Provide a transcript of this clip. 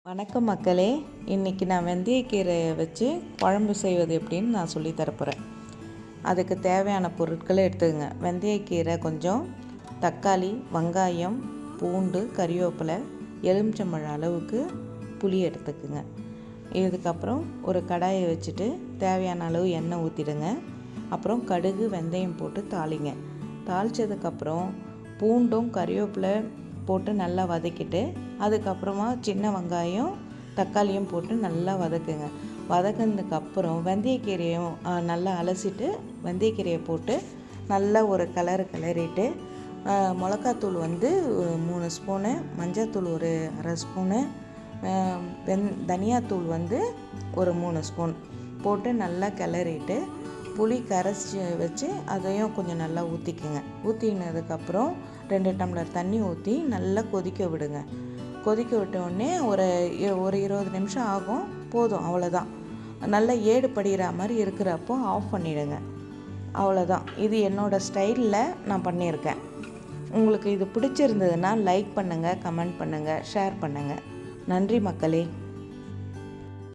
வணக்கம் மக்களே. இன்றைக்கி நான் வெந்தயக்கீரையை வச்சு குழம்பு செய்வது எப்படின்னு நான் சொல்லி தரப்போகிறேன். அதுக்கு தேவையான பொருட்களை எடுத்துக்கங்க. வெந்தயக்கீரை கொஞ்சம், தக்காளி, வெங்காயம், பூண்டு, கறிவேப்பிலை, எலுமிச்சம்பழம் அளவுக்கு புளி எடுத்துக்குங்க. இதுக்கப்புறம் ஒரு கடாயை வச்சுட்டு தேவையான அளவு எண்ணெய் ஊற்றிடுங்க. அப்புறம் கடுகு, வெந்தயம் போட்டு தாளிங்க. தாளித்ததுக்கப்புறம் பூண்டும் கறிவேப்பிலை போட்டு நல்லா வதக்கிட்டு, அதுக்கப்புறமா சின்ன வெங்காயம், தக்காளியும் போட்டு நல்லா வதக்குங்க. வதக்கினதுக்கப்புறம் வெந்தயக்கீரையும் நல்லா அலசிட்டு வெந்தயக்கீரையை போட்டு நல்லா ஒரு கிளறிட்டு, மிளகாத்தூள் 3 ஸ்பூனு, மஞ்சள்தூள் ஒரு அரை ஸ்பூனு, தனியாத்தூள் ஒரு 3 ஸ்பூன் போட்டு நல்லா கிளறிட்டு, புளி கரைச்சி வச்சு அதையும் கொஞ்சம் நல்லா ஊற்றிக்குங்க. ஊற்றினதுக்கப்புறம் 2 டம்ளர் தண்ணி ஊற்றி நல்லா கொதிக்க விடுங்க. கொதிக்க விட்டோடனே ஒரு 20 நிமிஷம் ஆகும், போதும், அவ்வளோதான். நல்லா ஏடு படிகிற மாதிரி இருக்கிறப்போ ஆஃப் பண்ணிவிடுங்க. அவ்வளோதான். இது என்னோடய ஸ்டைலில் நான் பண்ணியிருக்கேன். உங்களுக்கு இது பிடிச்சிருந்ததுன்னா லைக் பண்ணுங்கள், கமெண்ட் பண்ணுங்கள், ஷேர் பண்ணுங்கள். நன்றி மக்களே.